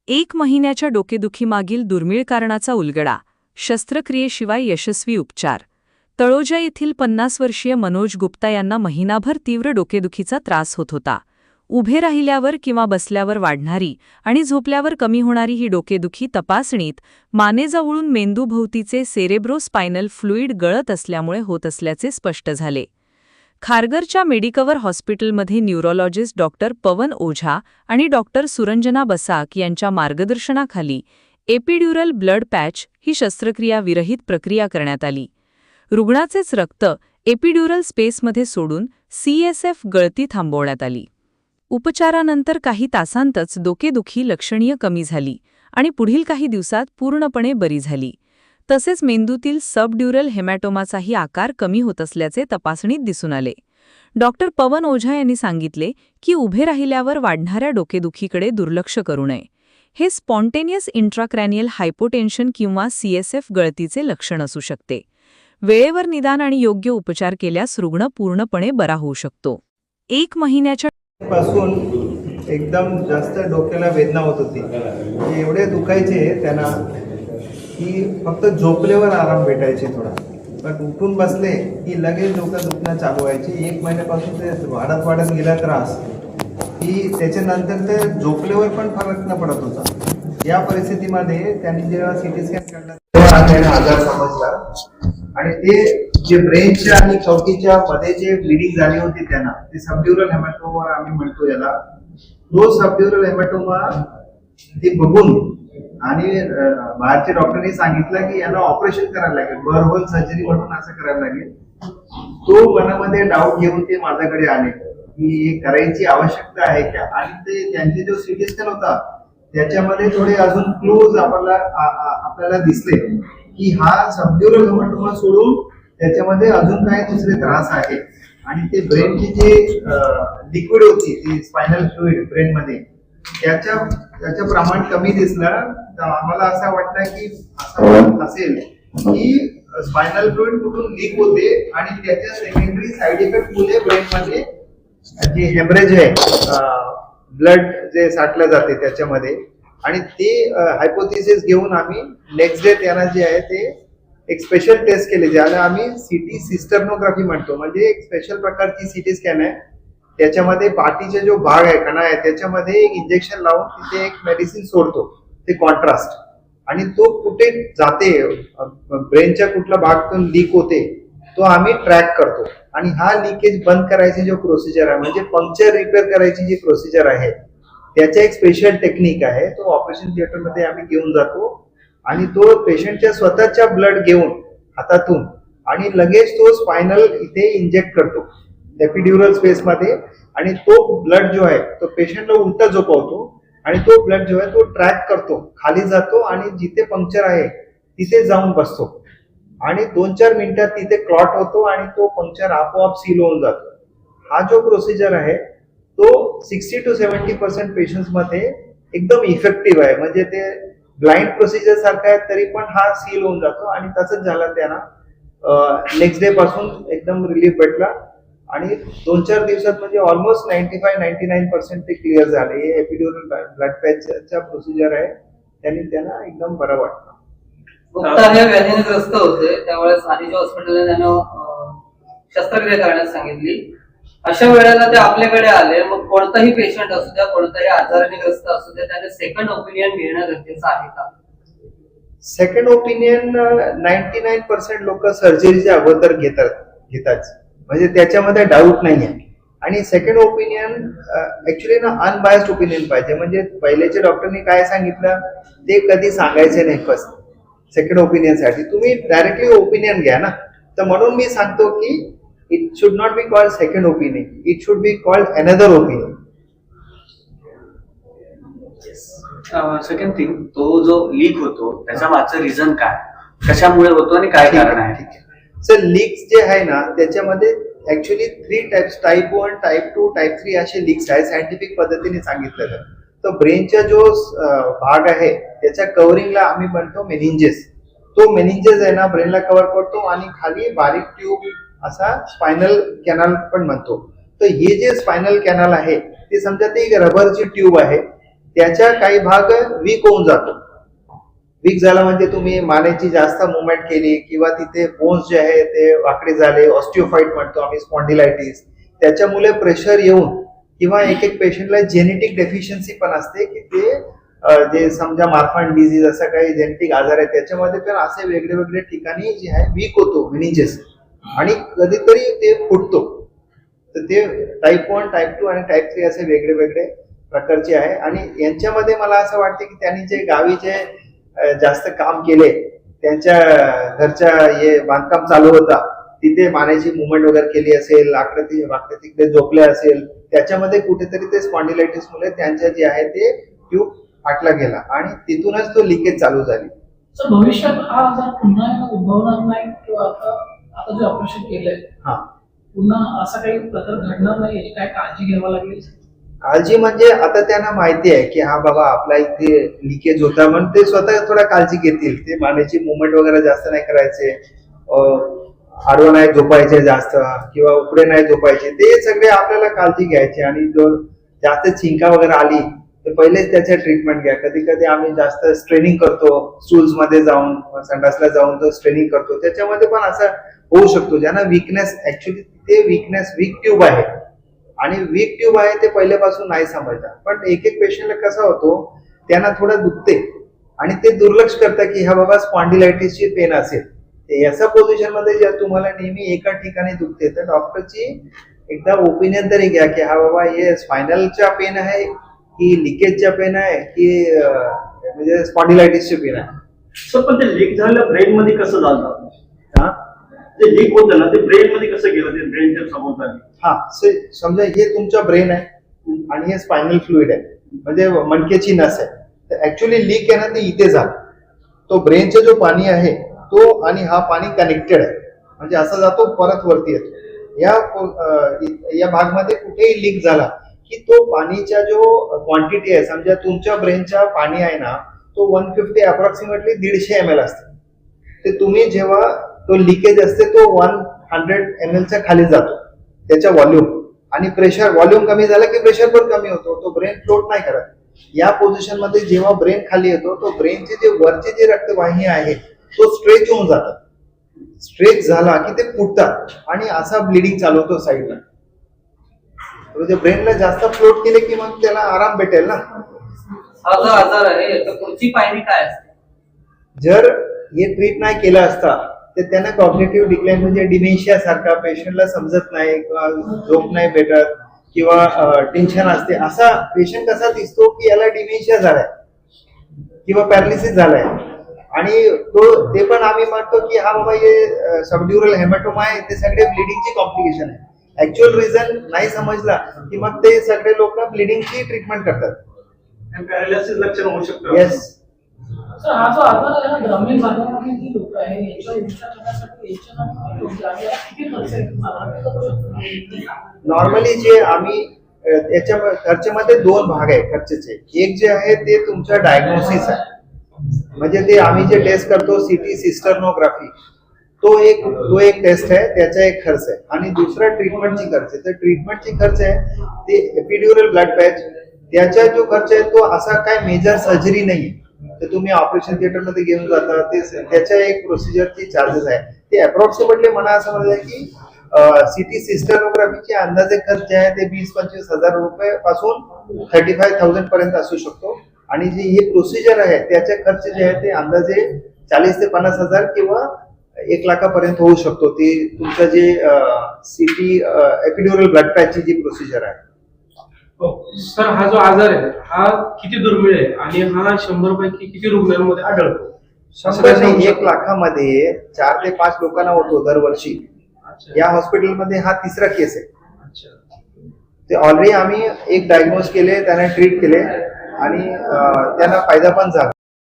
1 महिन्याच्या डोकेदुखीमागील दुर्मिळ कारणाचा उलगडा, शस्त्रक्रियेशिवाय यशस्वी उपचार. तळोजा येथील 50 वर्षीय मनोज गुप्ता यांना महिनाभर तीव्र डोकेदुखीचा त्रास होत होता. उभे राहिल्यावर किंवा बसल्यावर वाढणारी आणि झोपल्यावर कमी होणारी ही डोकेदुखी तपासणीत मानेजवळून मेंदूभोवतीचे सेरेब्रोस्पायनल फ्लुइड गळत असल्यामुळे होत असल्याचे स्पष्ट झाले. खारघरच्या मेडिकवर हॉस्पिटलमध्ये न्यूरोलॉजिस्ट डॉक्टर पवन ओझा आणि डॉक्टर सुरंजना बसाक यांच्या मार्गदर्शनाखाली एपिड्युरल ब्लड पॅच ही शस्त्रक्रिया विरहित प्रक्रिया करण्यात आली. रुग्णाचेच रक्त एपिड्युरल स्पेसमध्ये सोडून CSF गळती थांबवण्यात आली. उपचारानंतर काही तासांतच डोकेदुखी लक्षणीय कमी झाली आणि पुढील काही दिवसात पूर्णपणे बरी झाली. तसेच मेंदूतील सबड्युरल हेमॅटोमाचाही आकार कमी होत असल्याचे तपासणीत दिसून आले. डॉक्टर पवन ओझा यांनी सांगितले की उभे राहिल्यावर वाढणाऱ्या डोकेदुखीकडे दुर्लक्ष करू नये. हे स्पॉन्टेनियस इंट्राक्रॅनियल हायपोटेन्शन किंवा CSF गळतीचे लक्षण असू शकते. वेळेवर निदान आणि योग्य उपचार केल्यास रुग्ण पूर्णपणे बरा होऊ शकतो. 1 महिन्याच्या पासून एकदम जास्त डोक्याला वेदना होत होती. एवढे दुखायचे त्यांना की फक्त झोपल्यावर आराम भेटायचे थोडा, पण उठून बसले की लगेच डोकं दुखणं चालू व्हायची. 1 महिन्यापासून ते वाढत गेला त्रास की त्याच्यानंतर ते झोपल्यावर पण फरक न पडत होता. या परिस्थितीमध्ये त्यांनी जेव्हा CT स्कॅन काढला तेव्हा त्यांना आजार समजला आणि ते जे ब्रेनच्या आणि चौकीच्या मध्ये जे ब्लिडिंग झाली होती त्यांना ते सबड्युरल हेमॅटोमा आम्ही म्हणतो याला. तो सबड्युरल हेमॅटोमा ते बघून आणि बाहेरच्या डॉक्टरनी सांगितलं की याला ऑपरेशन करायला लागेल, बरहोल सर्जरी म्हणून असं करायला लागेल. तो मनामध्ये डाऊट घेऊन ते माझ्याकडे आले की हे करायची आवश्यकता आहे का. आणि ते त्यांचे जो CT स्कॅन होता त्याच्यामध्ये थोडे अजून क्लूज आपल्याला दिसले की हा सबड्युरल हेमॅटोमा सोडून त्याच्यामध्ये अजून काय दुसरे त्रास आहे. आणि ते ब्रेनची जे लिक्विड होती ती स्पायनल फ्लुइड ब्रेनमध्ये त्याचं प्रमाण कमी दिसलं. तर आम्हाला असं वाटलं की असं असेल की स्पायनल फ्लुइड कुठून लीक होते आणि त्याच्या सेकंडरी साईड इफेक्ट मुळे ब्रेनमध्ये जे हेमरेज आहे, ब्लड जे साठलं जाते त्याच्यामध्ये. आणि ते हायपोथेसिस घेऊन आम्ही नेक्स्ट डे त्यांना जे आहे ते एक स्पेशल टेस्ट केले ज्याला आम्ही CT सिस्टर्नोग्राफी म्हणतो. म्हणजे एक स्पेशल प्रकारची CT स्कॅन आहे. त्याच्यामध्ये पाठीचा जो भाग आहे, कणा आहे, त्याच्यामध्ये एक इंजेक्शन लावून तिथे एक मेडिसिन सोडतो, ते कॉन्ट्रास्ट. आणि तो कुठे जाते, ब्रेनच्या कुठल्या भागातून लीक होते तो आम्ही ट्रॅक करतो. आणि हा लिकेज बंद करायची जो प्रोसिजर आहे, म्हणजे पंक्चर रिपेअर करायची जी प्रोसिजर आहे, त्याचा एक स्पेशल टेक्निक आहे. तो ऑपरेशन थिएटरमध्ये आम्ही घेऊन जातो आणि तो पेशंटच्या स्वतःच्या ब्लड घेऊन हातातून आणि लगेच तो स्पायनल इथे इंजेक्ट करतो एपिड्युरल स्पेसमध्ये. आणि तो ब्लड जो आहे तो पेशंटला उलटा झोपवतो आणि तो ब्लड जो आहे तो ट्रॅक करतो, खाली जातो आणि जिथे पंक्चर आहे तिथे जाऊन बसतो. आणि 2-4 मिनिटात तिथे क्लॉट होतो आणि तो पंक्चर आपोआप सील होऊन जातो. हा जो प्रोसिजर आहे तो 60 to 70% पेशंट्स मध्ये एकदम इफेक्टिव्ह आहे. म्हणजे ते ब्लाइंड प्रोसिजर सारखं आहे तरी पण हा सील होऊन जातो. आणि तसंच झालं त्यांना. नेक्स्ट डे पासून एकदम रिलीफ भेटला आणि 2-4 दिवसात म्हणजे ऑलमोस्ट 95-99% ते क्लिअर झाले. हे एपिड्युरल ब्लड पॅचचा प्रोसिजर आहे. त्यांना एकदम बरं वाटतं. गुप्ता हे व्याधीने ग्रस्त होते, त्यावेळेस आधीच्या हॉस्पिटलने त्यांना शस्त्रक्रिया करण्यास सांगितली. अशा वेळेला ते आपल्याकडे आले. मग कोणताही पेशंट असू द्या, कोणताही आजाराने ग्रस्त असू द्या, त्याने सेकंड ओपिनियन घेणं गरजेचं आहे का? सेकंड ओपिनियन 99% लोक सर्जरीच्या अगोदर घेतात, म्हणजे त्याच्यामध्ये डाऊट नाही आहे. आणि सेकंड ओपिनियन ऍक्च्युली ना अनबायस्ड ओपिनियन पाहिजे. म्हणजे पहिलेच्या डॉक्टरनी काय सांगितलं ते कधी सांगायचे नाही. फर्स्ट सेकंड ओपिनियन साठी तुम्ही डायरेक्टली ओपिनियन घ्या ना. तर म्हणून मी सांगतो की it should not be called second opinion, it should be called another opinion. Second thing, तो जो लीक होतो त्याच्या मागचं रिझन काय, कशामुळे होतो आणि काय कारण आहे? सर, लीक्स जे आहे ना त्याच्यामध्ये actually 3 types, type 1, type 2, type 3 असे लीक्स आहेत सायंटिफिक पद्धतीने सांगितलेलं. तर ब्रेनचा जो भाग आहे त्याच्या कव्हरिंगला आम्ही म्हणतो मेनिंजेस. तो मेनिंजेस आहे ना ब्रेनला कव्हर करतो आणि खाली बारीक ट्यूब असा स्पायनल कॅनल पण म्हणतो. तर हे जे स्पायनल कॅनल आहे ते समजा ते एक रबरची ट्यूब आहे. त्याच्या काही भाग वीक होऊन जातो. वीक झाला म्हणजे तुम्ही मानेची जास्त मुवमेंट केली किंवा तिथे बोन्स जे आहे ते वाकडे झाले, ऑस्टिओफाईट म्हणतो आम्ही, स्पॉन्डिलायटिस, त्याच्यामुळे प्रेशर येऊन किंवा एक एक पेशंटला जेनेटिक डेफिशियन्सी पण असते की ते जे समजा मार्फान डिझीज असा काही जेनेटिक आजार आहे त्याच्यामध्ये पण असे वेगळे वेगळे ठिकाणी जे आहे वीक होतो मेनिंजेस आणि कधीतरी ते फुटतो. तर ते टाईप 1, टाईप 2 आणि टाईप 3 असे वेगळे वेगळे प्रकारचे आहे. आणि यांच्यामध्ये मला असं वाटतं की त्यांनी जे गावी जे जास्त काम केले, त्यांच्या घरच्या हे बांधकाम चालू होता तिथे मानेची मुवमेंट वगैरे केली असेल, वाकडे तिकडे झोपले असेल, त्याच्यामध्ये कुठेतरी ते स्पॉन्डिलायटिस मुळे त्यांच्या जे आहे ते ट्यूब फाटला गेला आणि तिथूनच तो लिकेज चालू झाली. सर भविष्यात हा आजार पुन्हा उद्भवणार नाही किंवा आता जे ऑपरेशन केलंय हा, पुन्हा असा काही प्रकार घडणार नाही याची काय काळजी घ्यावी लागेल? काळजी म्हणजे आता त्यांना माहिती आहे की हा बाबा आपला इथे लिकेज होता म्हणून ते स्वतः थोडा काळजी घेतील. ते मानेची मुवमेंट वगैरे जास्त नाही करायचे, आडवं नाही झोपायचे जास्त किंवा उकडे नाही झोपायचे, ते सगळे आपल्याला काळजी घ्यायची. आणि जर जास्त चिंका वगैरे आली तर पहिलेच त्याच्या ट्रीटमेंट घ्या. कधी कधी आम्ही जास्त स्ट्रेनिंग करतो, स्टूल्स मध्ये जाऊन संडासला जाऊन तो स्ट्रेनिंग करतो, त्याच्यामध्ये पण असं होऊ शकतो. ज्यांना विकनेस, ऍक्च्युली ते विकनेस वीक ट्यूब आहे आणि वीक ट्यूब आहे ते पहिल्यापासून नाही समजतात. पण एक एक पेशंटला कसा होतो, त्यांना थोडं दुखते आणि ते दुर्लक्ष करतात की हा बाबा स्पॉन्डिलायटिसची पेन असेल. याचा पोझिशन मध्ये जर तुम्हाला नेहमी एका ठिकाणी दुखते तर डॉक्टरची एकदा ओपिनियन तरी घ्या की हा बाबा हे स्पायनलच्या पेन आहे की लिकेजच्या पेन आहे की म्हणजे स्पॉन्डिलायटिसची पेन आहे. सर पण ते लीक झालेलं ब्रेन मध्ये कसं झालं? हा, ते लीक होतं ना ते ब्रेन मध्ये कसं गेलं? ते ब्रेनच्या समोर झालं. हा, समजा हे तुमचा ब्रेन आहे आणि हे स्पायनल फ्लुइड आहे, म्हणजे मणक्याची नस आहे. तर ऍक्च्युली लीक आहे ना ते इथे झालं. तो ब्रेनचा जो पाणी आहे तो आणि हा पाणी कनेक्टेड आहे, म्हणजे असा जातो परत वरती येतो. या भागमध्ये कुठेही लीक झाला की तो पाणीचा जो क्वांटिटी आहे, समजा तुमच्या ब्रेनच्या पाणी आहे ना तो 150 अप्रॉक्सिमेटली 150 ml असते. ते तुम्ही जेव्हा तो लिकेज असते तो 100 ml च्या खाली जातो त्याच्या व्हॉल्यूम, आणि प्रेशर व्हॉल्यूम कमी झाला की प्रेशर पण कमी होतो, तो ब्रेन फ्लोट नाही करत. या पोझिशन मध्ये जेव्हा ब्रेन खाली येतो तो ब्रेनचे जे वरचे जे रक्तवाहिनी आहे तो स्ट्रेच होऊन जातात. स्ट्रेच झाला की ते फुटतात आणि असा ब्लिडिंग चालू होतो साईडला. म्हणजे ब्रेनला जास्त फ्लोट केले की मग त्याला आराम भेटेल ना. हा जो आजार आहे याची पुढची पायरी काय असते? जर हे ट्रीट नाही केलं असता तर त्यांना कॉग्निटिव्ह डिक्लाइन म्हणजे डिमेन्शिया सारखा, पेशंटला समजत नाही किंवा झोप नाही भेटत किंवा टेन्शन असते, असा पेशंट कसा दिसतो की याला डिमेन्शिया झालाय किंवा पॅरालिसिस झालाय. आणि ते पण आम्ही म्हणतो की हा बाबा हे सबड्युरल हेमॅटोमा आहे, ते सगळे ब्लिडिंगची कॉम्प्लिकेशन आहे. ऍक्च्युअल रिझन नाही समजला की मग ते सगळे लोक ब्लिडिंगची ट्रीटमेंट करतात. पॅरालिसिस लक्षण होऊ शकतं. येस, सर हा जो आजार आहे ना ग्रामीण भागामध्ये जी लोक आहे याच्या उपचार करण्यासाठी किती खर्च येतो? नॉर्मली जे आम्ही याच्या खर्चामध्ये 2 भाग आहे खर्चाचे. एक जे आहे ते तुमच्या डायग्नोसिस आहे, म्हणजे ते आम्ही जे टेस्ट करतो सीटी सिस्टर्नोग्राफी, तो एक टेस्ट आहे, त्याचा एक खर्च आहे. आणि दुसरा ट्रीटमेंटची खर्च आहे. तर ट्रीटमेंटची खर्च आहे ते एपिड्युरल ब्लड पॅच, त्याचा जो खर्च आहे तो असा काय मेजर सर्जरी नाही, तर तुम्ही ऑपरेशन थिएटर मध्ये घेऊन जाता, ते त्याच्या एक प्रोसिजरची चार्जेस आहे. ते अप्रॉक्सिमेटली मला असं म्हणायचं की सिटी सिस्टर्नोग्राफीचे अंदाजे खर्च जे आहे ते 20-25 हजार रुपये पासून 35,000 पर्यंत असू शकतो. आणि जी ही प्रोसिजर आहे त्याचे खर्च जे आहे ते अंदाजे 40 ते 50 हजार किंवा 1 लाखापर्यंत होऊ शकतो. ती तुमचं जे सिटी एपिड्युरल ब्लड पॅचची जी प्रोसिजर आहे. सर हा जो आजार आहे हा किती दुर्मिळ आहे आणि हा 100 पैकी किती रुग्णांमध्ये आढळतो? 100 नाही, 1 लाखामध्ये 4 ते 5 लोकांना होतो दरवर्षी. या हॉस्पिटलमध्ये हा 3रा केस आहे. ते ऑलरेडी आम्ही एक डायग्नोज केले, त्यांना ट्रीट केले आणि त्यांना फायदा पण झाला.